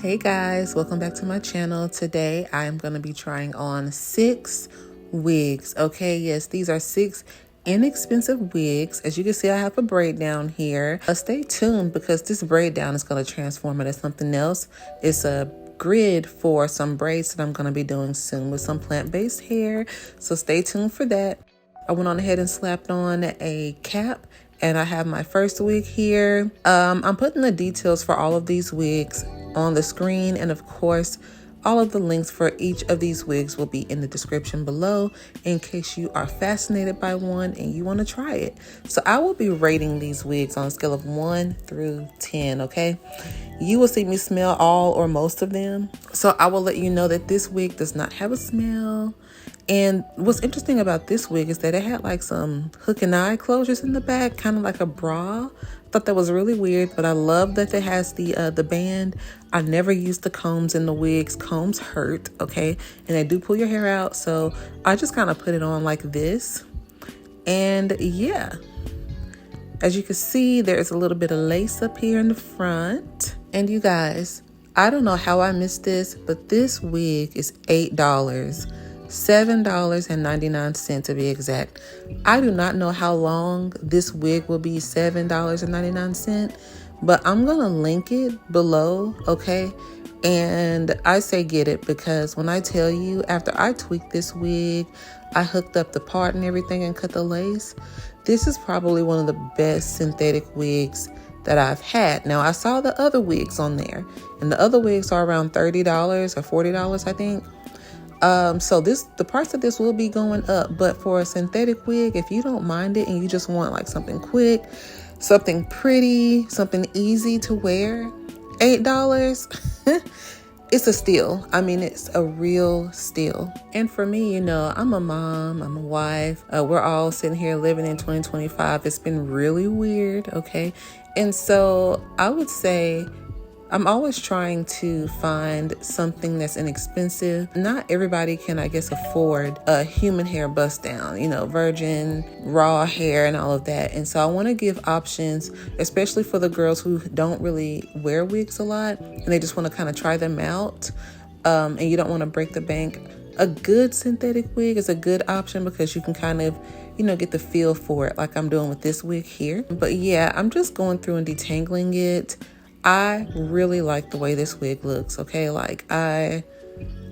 Hey guys, welcome back to my channel. Today I am going to be trying on 6 wigs. Okay, yes, these are 6 inexpensive wigs. As you can see, I have a braid down here. Stay tuned because this braid down is going to transform into something else. It's a grid for some braids that I'm going to be doing soon with some plant-based hair. So stay tuned for that. I went on ahead and slapped on a cap. And I have my first wig here. I'm putting the details for all of these wigs on the screen. And of course, all of the links for each of these wigs will be in the description below in case you are fascinated by one and you want to try it. So I will be rating these wigs on a scale of 1 through 10, okay? You will see me smell all or most of them. So I will let you know that this wig does not have a smell. And what's interesting about this wig is that it had like some hook and eye closures in the back, kind of like a bra. I thought that was really weird, but I love that it has the band. I never use the combs in the wigs. Combs hurt, okay? And they do pull your hair out. So I just kind of put it on like this. And yeah, as you can see, there's a little bit of lace up here in the front. And you guys, I don't know how I missed this, but this wig is $8. $7.99 to be exact. I do not know how long this wig will be $7.99, but I'm gonna link it below, okay? And I say get it because when I tell you, after I tweaked this wig, I hooked up the part and everything and cut the lace. This is probably one of the best synthetic wigs that I've had. Now I saw the other wigs on there, and the other wigs are around $30 or $40, I think. So the price of this will be going up, but for a synthetic wig, if you don't mind it and you just want like something quick, something pretty, something easy to wear, $8, it's a steal. I mean, it's a real steal. And for me, you know, I'm a mom, I'm a wife. We're all sitting here living in 2025. It's been really weird. Okay. And so I would say, I'm always trying to find something that's inexpensive. Not everybody can, I guess, afford a human hair bust down, you know, virgin, raw hair and all of that. And so I want to give options, especially for the girls who don't really wear wigs a lot and they just want to kind of try them out. And you don't want to break the bank. A good synthetic wig is a good option because you can kind of, you know, get the feel for it like I'm doing with this wig here. But yeah, I'm just going through and detangling it. I really like the way this wig looks, okay? Like, I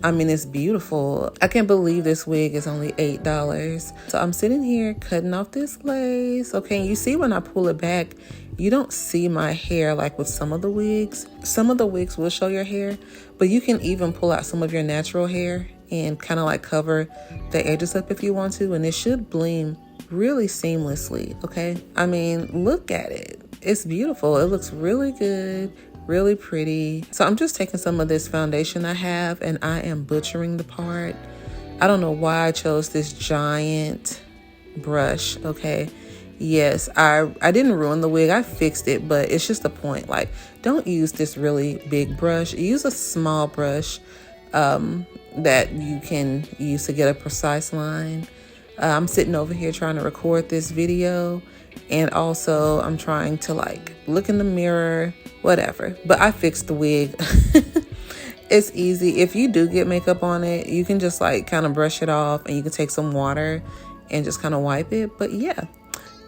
mean, it's beautiful. I can't believe this wig is only $8. So I'm sitting here cutting off this lace, okay? And you see when I pull it back, you don't see my hair like with some of the wigs. Some of the wigs will show your hair, but you can even pull out some of your natural hair and kind of like cover the edges up if you want to, and it should blend really seamlessly, okay? I mean, look at it. It's beautiful. It looks really good, really pretty. So I'm just taking some of this foundation I have and I am butchering the part. I don't know why I chose this giant brush, okay? Yes, I didn't ruin the wig. I fixed it, but it's just a point. Like, don't use this really big brush. Use a small brush that you can use to get a precise line. I'm sitting over here trying to record this video. And also I'm trying to like look in the mirror, whatever. But I fixed the wig. It's easy. If you do get makeup on it, you can just like kind of brush it off and you can take some water and just kind of wipe it. But yeah,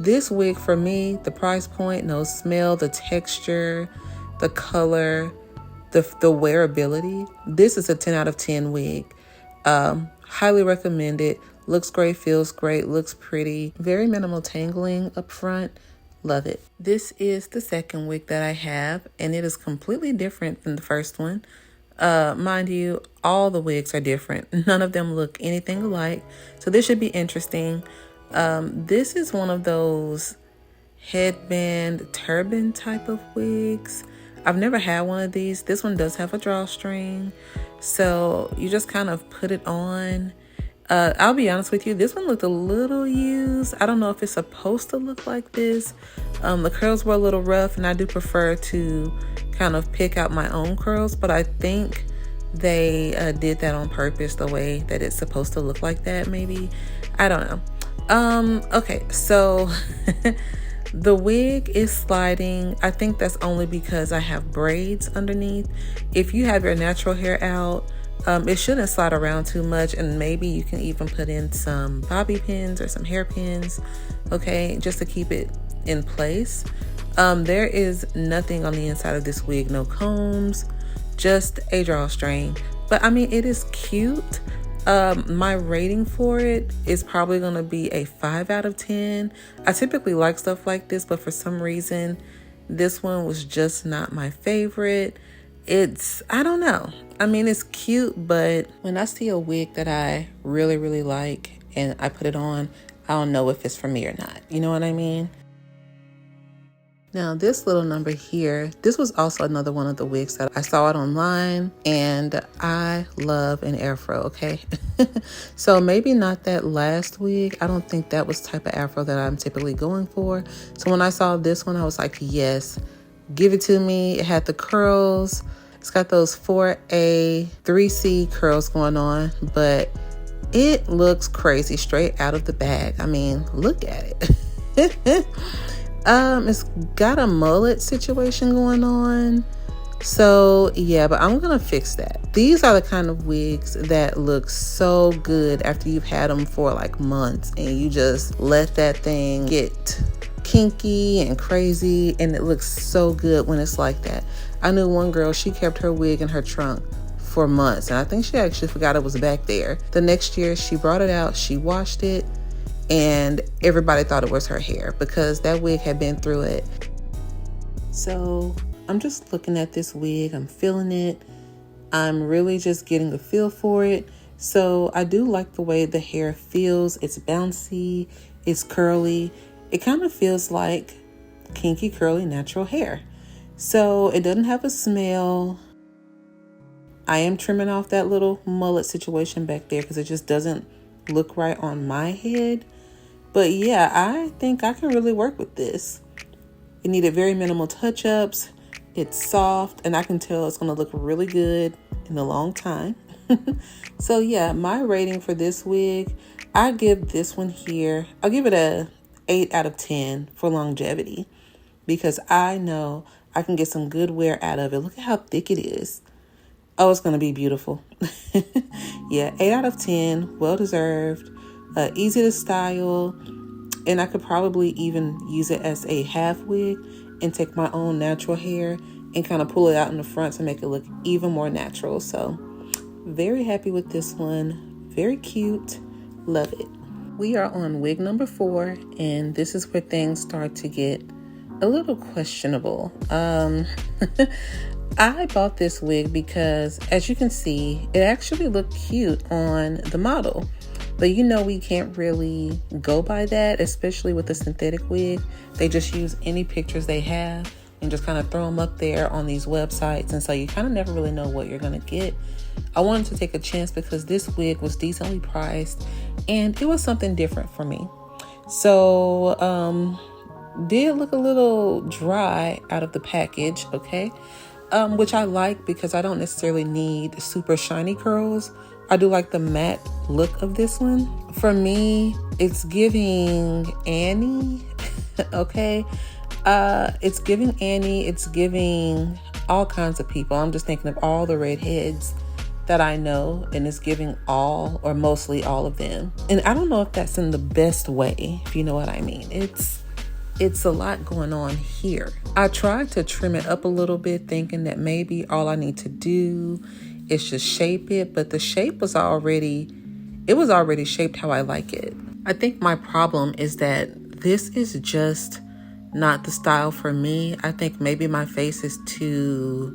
this wig for me, the price point, no smell, the texture, the color, the wearability. This is a 10 out of 10 wig. Highly recommend it. Looks great, feels great, looks pretty. Very minimal tangling up front. Love it. This is the second wig that I have, and it is completely different from the first one. Mind you, all the wigs are different. None of them look anything alike. So this should be interesting. This is one of those headband turban type of wigs. I've never had one of these. This one does have a drawstring. So you just kind of put it on. I'll be honest with you, this one looked a little used. I don't know if it's supposed to look like this. The curls were a little rough, and I do prefer to kind of pick out my own curls, but I think they did that on purpose, the way that it's supposed to look like that, maybe. I don't know. Okay, so The wig is sliding. I think that's only because I have braids underneath. If you have your natural hair out, it shouldn't slide around too much, and maybe you can even put in some bobby pins or some hairpins, okay, just to keep it in place. There is nothing on the inside of this wig, no combs, just a drawstring. But I mean, it is cute. My rating for it is probably going to be a 5 out of 10. I typically like stuff like this, but for some reason, this one was just not my favorite. I don't know. I mean, it's cute, but when I see a wig that I really, really like and I put it on, I don't know if it's for me or not. You know what I mean? Now, this little number here, this was also another one of the wigs that I saw it online, and I love an afro, okay? So maybe not that last wig. I don't think that was the type of afro that I'm typically going for. So when I saw this one, I was like, yes, give it to me. It had the curls. It's got those 4A, 3C curls going on, but it looks crazy straight out of the bag. I mean, look at it. It's got a mullet situation going on. So yeah, but I'm gonna fix that. These are the kind of wigs that look so good after you've had them for like months and you just let that thing get kinky and crazy, and it looks so good when it's like that. I knew one girl, she kept her wig in her trunk for months, and I think she actually forgot it was back there. The next year she brought it out, she washed it, and everybody thought it was her hair because that wig had been through it. So I'm just looking at this wig, I'm feeling it. I'm really just getting a feel for it. So I do like the way the hair feels. It's bouncy, it's curly. It kind of feels like kinky, curly, natural hair. So it doesn't have a smell. I am trimming off that little mullet situation back there because it just doesn't look right on my head. But yeah, I think I can really work with this. It needed very minimal touch-ups. It's soft, and I can tell it's going to look really good in a long time. So yeah, my rating for this wig, I give this one here, I'll give it a 8 out of 10 for longevity, because I know I can get some good wear out of it. Look at how thick it is. Oh, it's going to be beautiful. Yeah, 8 out of 10, well deserved. Easy to style, and I could probably even use it as a half wig and take my own natural hair and kind of pull it out in the front to make it look even more natural. So very happy with this one. Very cute. Love it. We are on wig number 4, and this is where things start to get a little questionable. I bought this wig because, as you can see, it actually looked cute on the model. But you know, we can't really go by that, especially with a synthetic wig. They just use any pictures they have and just kind of throw them up there on these websites. And so you kind of never really know what you're going to get. I wanted to take a chance because this wig was decently priced and it was something different for me. So, did look a little dry out of the package, okay? Which I like because I don't necessarily need super shiny curls. I do like the matte look of this one. For me, it's giving Annie, okay? It's giving Annie, it's giving all kinds of people. I'm just thinking of all the redheads that I know, and it's giving all or mostly all of them. And I don't know if that's in the best way, if you know what I mean. It's a lot going on here. I tried to trim it up a little bit, thinking that maybe all I need to do is just shape it, but the shape was already shaped how I like it. I think my problem is that this is just not the style for me. I think maybe my face is too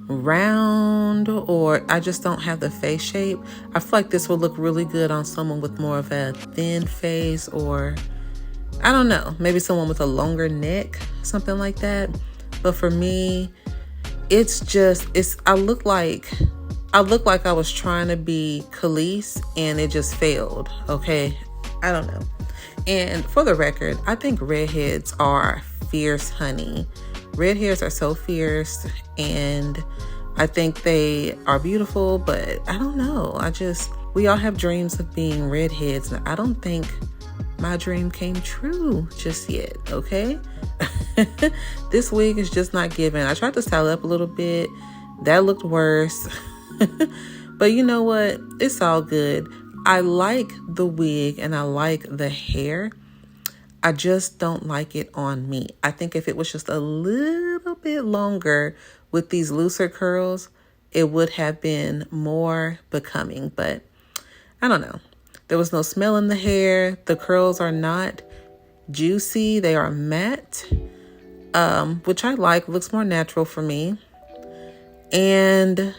round, or I just don't have the face shape. I feel like this would look really good on someone with more of a thin face, or I don't know, maybe someone with a longer neck, something like that. But for me, I look like I was trying to be Khalees and it just failed. Okay. I don't know. And for the record, I think redheads are fierce, honey. Redheads are so fierce, and I think they are beautiful, but I don't know. We all have dreams of being redheads, and I don't think my dream came true just yet, okay? This wig is just not giving. I tried to style it up a little bit. That looked worse. But you know what? It's all good. I like the wig and I like the hair. I just don't like it on me. I think if it was just a little bit longer with these looser curls, it would have been more becoming. But I don't know. There was no smell in the hair. The curls are not juicy. They are matte, which I like. Looks more natural for me. And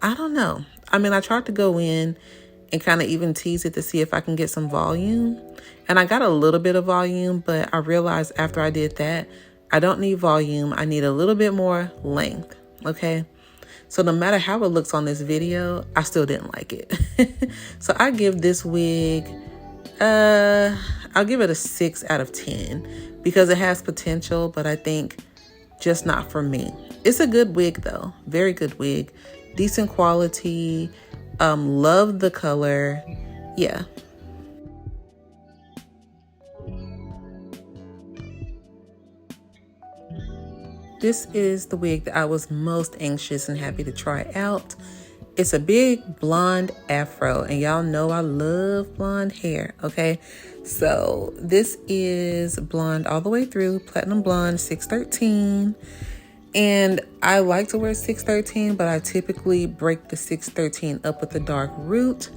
I don't know. I mean, I tried to go in and kind of even tease it to see if I can get some volume. And I got a little bit of volume, but I realized after I did that, I don't need volume. I need a little bit more length, okay? So no matter how it looks on this video, I still didn't like it. So I give this wig, I'll give it a 6 out of 10 because it has potential, but I think just not for me. It's a good wig though, very good wig, decent quality, love the color, yeah. This is the wig that I was most anxious and happy to try out. It's a big blonde afro, and y'all know I love blonde hair, okay? So this is blonde all the way through, platinum blonde, 613. And I like to wear 613, but I typically break the 613 up with a dark root.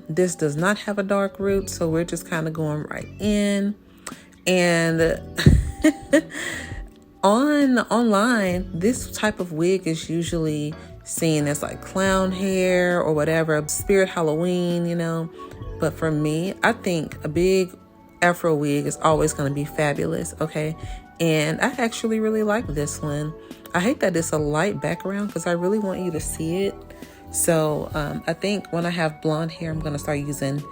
This does not have a dark root, so we're just kind of going right in. And online, this type of wig is usually seen as like clown hair or whatever, spirit Halloween, you know. But for me, I think a big afro wig is always going to be fabulous, okay? And I actually really like this one. I hate that it's a light background because I really want you to see it. So I think when I have blonde hair, I'm going to start using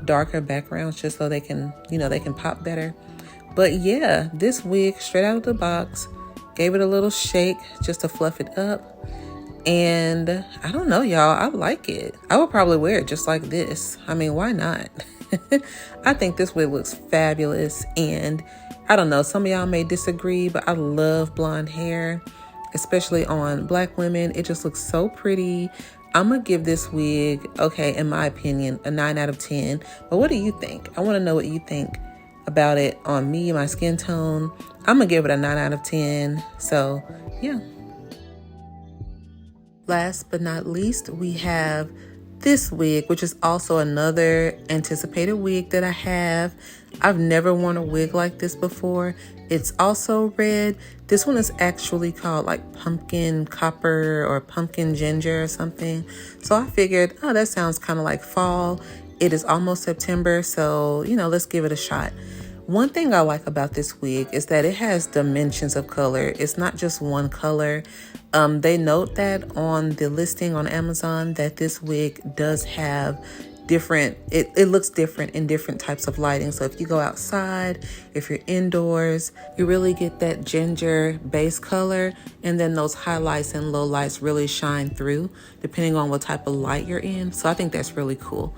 darker backgrounds just so they can, you know, they can pop better. But yeah, this wig straight out of the box, gave it a little shake just to fluff it up. And I don't know, y'all, I like it. I would probably wear it just like this. I mean, why not? I think this wig looks fabulous. And I don't know, some of y'all may disagree, but I love blonde hair, especially on Black women. It just looks so pretty. I'm gonna give this wig, okay, in my opinion, a 9 out of 10. But what do you think? I want to know what you think about it on me, my skin tone. I'm gonna give it a 9 out of 10. So yeah. Last but not least, we have this wig, which is also another anticipated wig that I have. I've never worn a wig like this before. It's also red. This one is actually called like pumpkin copper or pumpkin ginger or something. So I figured, oh, that sounds kind of like fall. It is almost September, so, you know, let's give it a shot. One thing I like about this wig is that it has dimensions of color. It's not just one color. They note that on the listing on Amazon that this wig does have different, it looks different in different types of lighting. So if you go outside, if you're indoors, you really get that ginger base color, and then those highlights and lowlights really shine through depending on what type of light you're in. So I think that's really cool.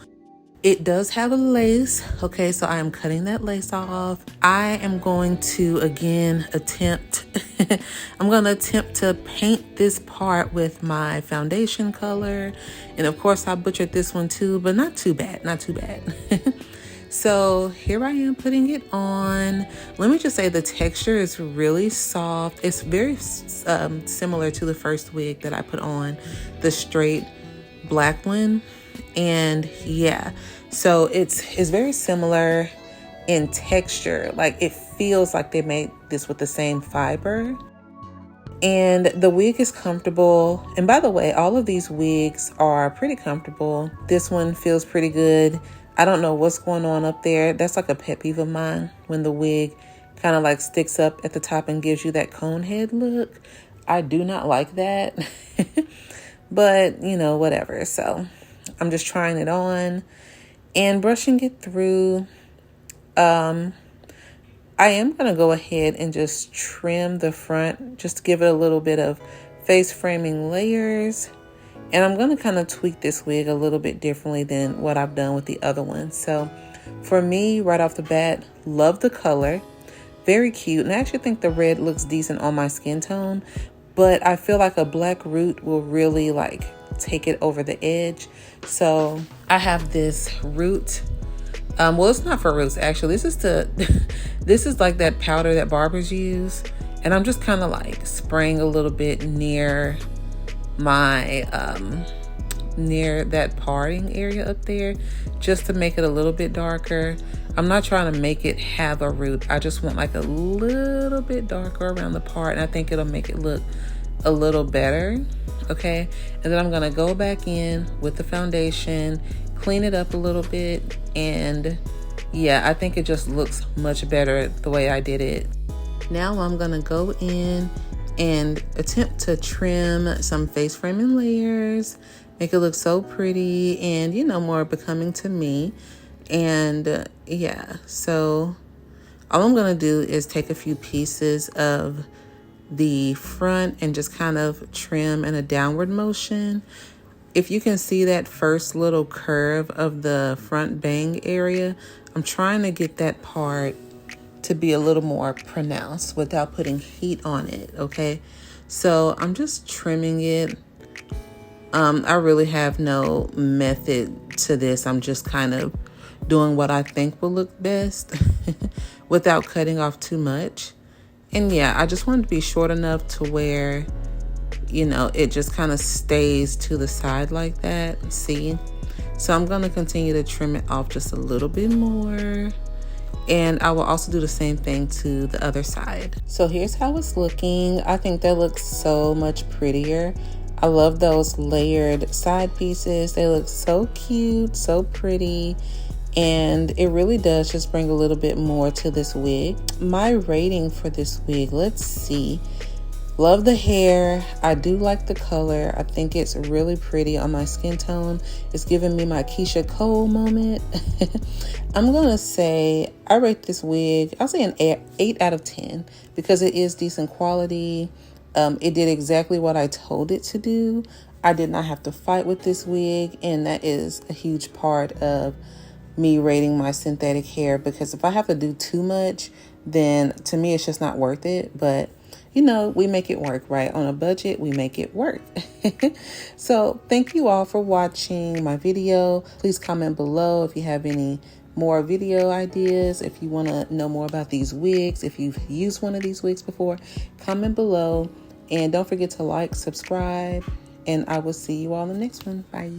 It does have a lace, okay, so I am cutting that lace off. I am going to, again, I'm going to attempt to paint this part with my foundation color. And of course, I butchered this one too, but not too bad, not too bad. So here I am putting it on. Let me just say the texture is really soft. It's very similar to the first wig that I put on, the straight black one. And yeah, so it's very similar in texture. Like it feels like they made this with the same fiber. And the wig is comfortable. And by the way, all of these wigs are pretty comfortable. This one feels pretty good. I don't know what's going on up there. That's like a pet peeve of mine, when the wig kind of like sticks up at the top and gives you that cone head look. I do not like that. But, you know, whatever. So I'm just trying it on and brushing it through. I am going to go ahead and just trim the front, just to give it a little bit of face framing layers. And I'm going to kind of tweak this wig a little bit differently than what I've done with the other one. So For me, right off the bat, love the color. Very cute. And I actually think the red looks decent on my skin tone. But I feel like a black root will really like take it over the edge. So I have this root. Well, it's not for roots actually. This is like that powder that barbers use. And I'm just kind of like spraying a little bit near my near that parting area up there, just to make it a little bit darker. I'm not trying to make it have a root. I just want like a little bit darker around the part, and I think it'll make it look a little better. Okay, and then I'm gonna go back in with the foundation, clean it up a little bit, and yeah, I think it just looks much better the way I did it. Now I'm gonna go in and attempt to trim some face framing layers, make it look so pretty and, you know, more becoming to me. And yeah, so all I'm gonna do is take a few pieces of the front and just kind of trim in a downward motion. If you can see that first little curve of the front bang area, I'm trying to get that part to be a little more pronounced without putting heat on it. Okay, so I'm just trimming it. I really have no method to this. I'm just kind of doing what I think will look best without cutting off too much. And yeah, I just want it to be short enough to where, you know, it just kind of stays to the side like that. See? So I'm going to continue to trim it off just a little bit more. And I will also do the same thing to the other side. So here's how it's looking. I think that looks so much prettier. I love those layered side pieces. They look so cute, so pretty. And it really does just bring a little bit more to this wig. My rating for this wig, let's see. Love the hair. I do like the color. I think it's really pretty on my skin tone. It's giving me my Keisha Cole moment. I'm going to say I rate this wig, I'll say an 8 out of 10 because it is decent quality. It did exactly what I told it to do. I did not have to fight with this wig, and that is a huge part of me rating my synthetic hair, because if I have to do too much, then to me it's just not worth it. But you know, we make it work, right? On a budget, we make it work. So thank you all for watching my video. Please comment below if you have any more video ideas. If you want to know more about these wigs, if you've used one of these wigs before, comment below. And don't forget to like, subscribe, and I will see you all in the next one. Bye.